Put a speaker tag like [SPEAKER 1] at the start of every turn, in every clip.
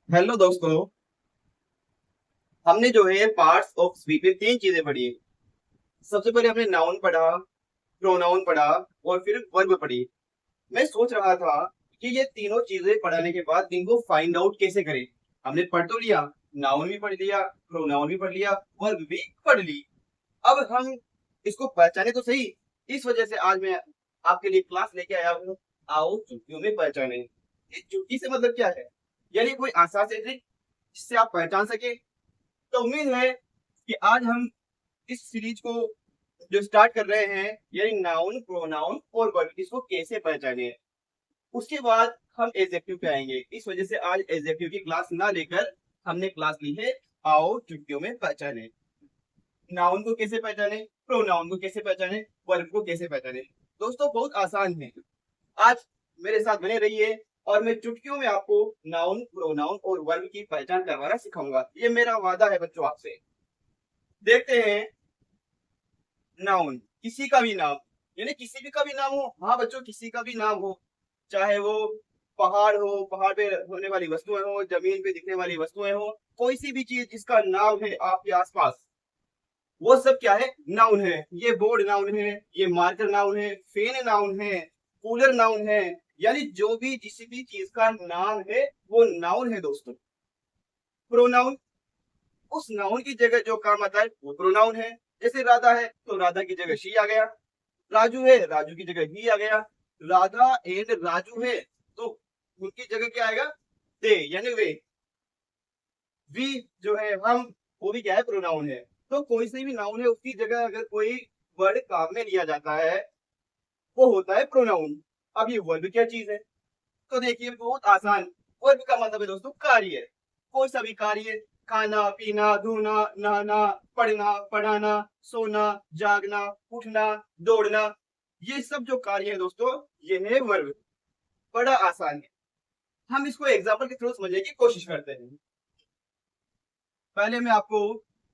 [SPEAKER 1] Hello दोस्तों। हमने जो है पार्ट्स ऑफ स्पीच में तीन चीजें पढ़ी। सबसे पहले हमने नाउन पढ़ा, प्रोनाउन पढ़ा और फिर वर्ब पढ़ी। मैं सोच रहा था कि ये तीनों चीजें पढ़ाने के बाद इनको फाइंड आउट कैसे करें। हमने पढ़ तो लिया, नाउन भी पढ़ लिया, प्रोनाउन भी पढ़ लिया, वर्ब भी पढ़ ली। अब हम इसको पहचाने तो सही। इस वजह से आज मैं आपके लिए क्लास लेके आया हूँ। आओ चुटकियों में पहचाने। ये चुटकी से मतलब क्या है? यानी कोई आसान से ट्रिक जिससे आप पहचान सके। तो उम्मीद है कि आज हम इस सीरीज को जो स्टार्ट कर रहे हैं, यानी नाउन प्रोनाउन और वर्ब, इसको कैसे पहचाने। उसके बाद हम एडजेक्टिव पे आएंगे। इस वजह से आज एडजेक्टिव की क्लास ना लेकर हमने क्लास ली है आओ चुटकियों में पहचाने। नाउन को कैसे पहचाने, प्रोनाउन को कैसे पहचाने, वर्ब को कैसे पहचाने। दोस्तों बहुत आसान है। आज मेरे साथ बने रहिए और मैं चुटकियों में आपको नाउन प्रोनाउन और वर्ब की पहचान करवाना सिखाऊंगा। ये मेरा वादा है बच्चों आपसे। देखते हैं। नाउन किसी का भी नाम, यानी किसी भी का भी नाम हो। हाँ बच्चों, किसी का भी नाम हो, चाहे वो पहाड़ हो, पहाड़ पे होने वाली वस्तुएं हो, जमीन पे दिखने वाली वस्तुएं हो, कोई सी भी चीज जिसका नाम है आपके आसपास, वो सब क्या है? नाउन है। ये बोर्ड नाउन है, ये मार्कर नाउन है, फेन नाउन है, कूलर नाउन है। यानी जो भी जिस भी चीज का नाम है वो नाउन है दोस्तों। प्रोनाउन उस नाउन की जगह जो काम आता है वो प्रोनाउन है। जैसे राधा है तो राधा की जगह शी आ गया, राजू है राजू की जगह ही आ गया। राधा एंड राजू है तो उनकी जगह क्या आएगा? दे यानी वे। वी जो है हम, वो भी क्या है? प्रोनाउन है। तो कोई से भी नाउन है उसकी जगह अगर कोई वर्ड काम में लिया जाता है वो होता है प्रोनाउन। अब ये वर्ब क्या चीज है? तो देखिए बहुत आसान। वर्ब का मतलब है दोस्तों कार्य। कोई सा भी कार्य, खाना पीना, धोना, नहाना, पढ़ना, पढ़ाना, सोना, जागना, उठना, दौड़ना, ये सब जो कार्य है दोस्तों, ये है वर्ब। बड़ा आसान है। हम इसको एग्जाम्पल के थ्रू समझने की कोशिश करते हैं। पहले मैं आपको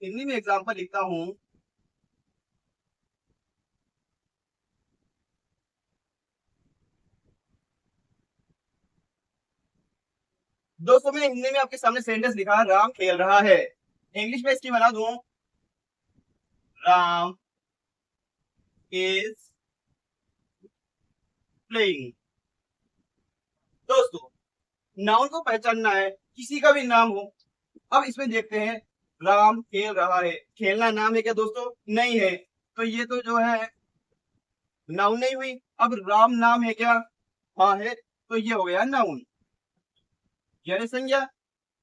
[SPEAKER 1] हिंदी में एग्जाम्पल लिखता हूं। दोस्तों मैं हिंदी में आपके सामने सेंटेंस लिखा, राम खेल रहा है। इंग्लिश में इसकी बना दूं, राम इज प्लेइंग। दोस्तों नाउन को पहचानना है, किसी का भी नाम हो। अब इसमें देखते हैं, राम खेल रहा है। खेलना नाम है क्या दोस्तों? नहीं है। तो ये तो जो है नाउन नहीं हुई। अब राम नाम है क्या? हाँ है, तो ये हो गया नाउन, यानी संज्ञा।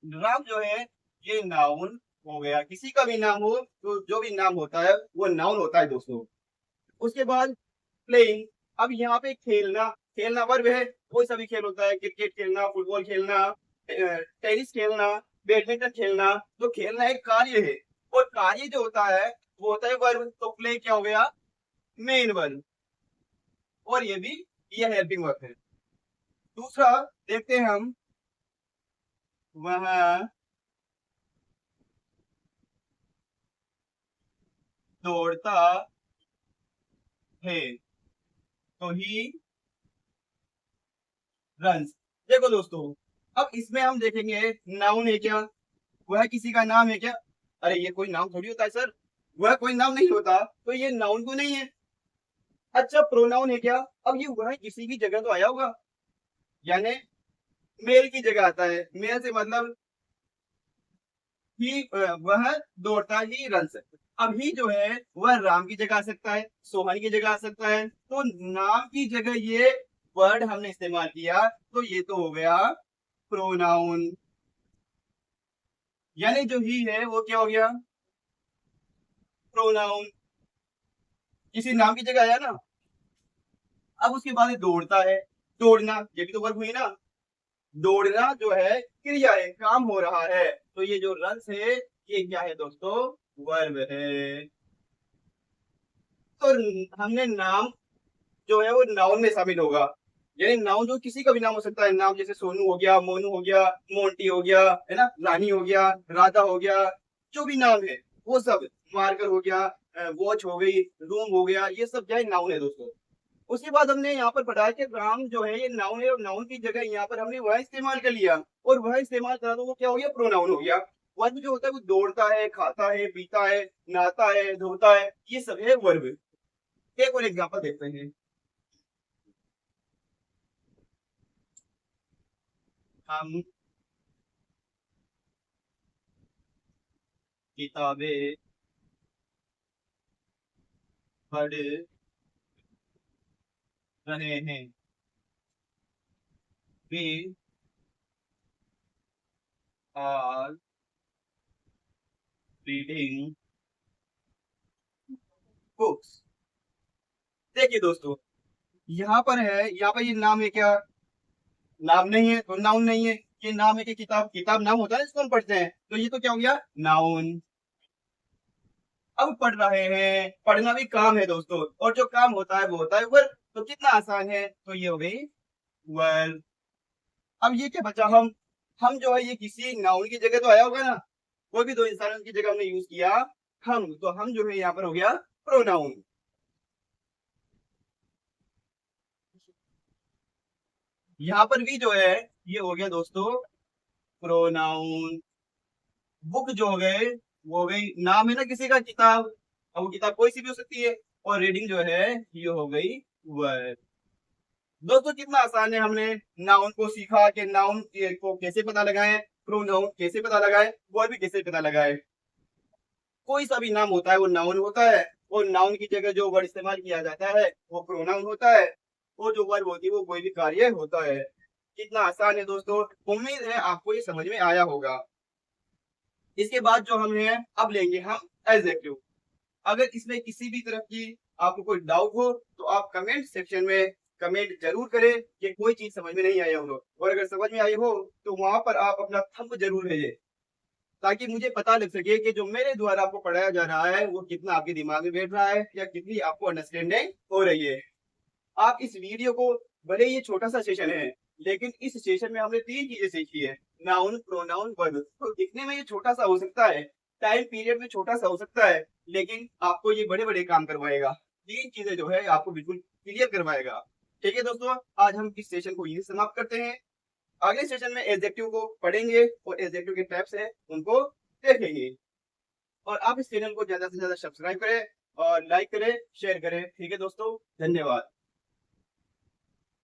[SPEAKER 1] राम जो है ये नाउन हो गया। किसी का भी नाम हो तो जो भी नाम होता है वो नाउन होता है दोस्तों। उसके बाद प्लेइंग। अब यहाँ पे खेलना, खेलना वर्ब है। कोई सा भी खेल होता है, क्रिकेट खेलना, फुटबॉल खेलना, टेनिस खेलना, बैडमिंटन खेलना। तो खेलना एक कार्य है और कार्य जो होता है वो होता है वर्ब। तो प्ले क्या हो गया? Main verb. और ये भी, ये हेल्पिंग वर्ब है। दूसरा देखते हैं हम, वह दौड़ता है तो ही रन्स। देखो दोस्तों, अब इसमें हम देखेंगे नाउन है क्या, वह किसी का नाम है क्या? अरे ये कोई नाम थोड़ी होता है सर। वह कोई नाम नहीं होता तो ये नाउन तो नहीं है। अच्छा प्रोनाउन है क्या? अब ये वह किसी की जगह तो आया होगा, यानी मेल की जगह आता है। मेल से मतलब ही, वह दौड़ता ही रन सकता। अब ही जो है वह राम की जगह आ सकता है, सोहन की जगह आ सकता है। तो नाम की जगह ये वर्ड हमने इस्तेमाल किया तो ये तो हो गया प्रोनाउन। यानी जो ही है वो क्या हो गया? प्रोनाउन। किसी नाम की जगह आया ना। अब उसके बाद दौड़ता है, दौड़ना ये भी तो वर्ब हुई ना। दौड़ना जो है क्रिया है, काम हो रहा है। तो ये जो रन है ये क्या है दोस्तों? वर्ब है। तो हमने नाम जो है वो नाउन में शामिल होगा। यानी नाउन जो किसी का भी नाम हो सकता है। नाम जैसे सोनू हो गया, मोनू हो गया, मोंटी हो गया, है ना, रानी हो गया, राधा हो गया, जो भी नाम है वो सब। मार्कर हो गया, वॉच हो गई, रूम हो गया, ये सब क्या है? नाउन है दोस्तों। उसके बाद हमने यहाँ पर पढ़ा कि राम जो है ये नाउन है और नाउन की जगह यहाँ पर हमने वह इस्तेमाल कर लिया और वह इस्तेमाल करा तो वो क्या हो गया, प्रोनाउन हो गया। वर्ब जो होता है वो दौड़ता है, खाता है, पीता है, नहाता है, धोता है, ये सब है वर्ब। एक और एग्जांपल देखते हैं। हम किताबें पढ़ रहे हैं। We are reading books. देखिए दोस्तों, यहाँ पर है, यहाँ पर ये नाम है क्या, नाम नहीं है तो नाउन नहीं है। ये नाम है कि किताब, किताब नाम होता है ना जिसको हम पढ़ते हैं, तो ये तो क्या हो गया, नाउन। अब पढ़ रहे हैं, पढ़ना भी काम है दोस्तों, और जो काम होता है वो होता है वर्ब। तो कितना आसान है, तो ये हो गई वर्ब। अब ये क्या बचा, हम जो है ये किसी नाउन की जगह तो आया होगा ना, कोई भी दो इंसानों की जगह हमने यूज किया हम, तो हम जो है यहाँ पर हो गया प्रोनाउन। यहाँ पर भी जो है ये हो गया दोस्तों प्रोनाउन। बुक जो हो गए वो हो गई, नाम है ना किसी का किताब, अब वो किताब कोई सी भी हो सकती है। और रीडिंग जो है ये हो गई वर्ब। दोस्तों कितना आसान है, हमने नाउन को सीखा कि नाउन को कैसे पता लगाएं, प्रोनाउन कैसे पता लगाएं, वर्ब भी कैसे पता लगाएं। कोई सा भी नाम होता है वो नाउन होता है, और नाउन की जगह जो वर्ड इस्तेमाल किया जाता है वो प्रोनाउन होता है, और जो वर्ब होती है वो कोई भी कार्य होता है। कितना आसान है दोस्तों, उम्मीद है आपको ये समझ में आया होगा। इसके बाद जो हम है अब लेंगे हम एडजेक्टिव। अगर इसमें किसी भी तरह की आपको कोई डाउट हो तो आप कमेंट सेक्शन में कमेंट जरूर करें कि कोई चीज समझ में नहीं आया हो, और अगर समझ में आई हो तो वहां पर आप अपना थंब जरूर भेजें, ताकि मुझे पता लग सके कि जो मेरे द्वारा आपको पढ़ाया जा रहा है वो कितना आपके दिमाग में बैठ रहा है या कितनी आपको अंडरस्टैंडिंग हो रही है। आप इस वीडियो को, भले ये छोटा सा सेशन है लेकिन इस सेशन में हमने तीन चीजें सीखी है, नाउन, प्रोनाउन, वर्ब। तो दिखने में ये छोटा सा हो सकता है, टाइम पीरियड में छोटा सा हो सकता है, लेकिन आपको ये बड़े बड़े काम करवाएगा। तीन चीजें जो है आपको बिल्कुल क्लियर करवाएगा। ठीक है दोस्तों, आज हम इस सेशन को यही समाप्त करते हैं। अगले सेशन में एडजेक्टिव को पढ़ेंगे और एडजेक्टिव के टाइप्स हैं उनको देखेंगे। और आप इस चैनल को ज्यादा से ज्यादा सब्सक्राइब करें और लाइक करें, शेयर करें। ठीक है दोस्तों, धन्यवाद।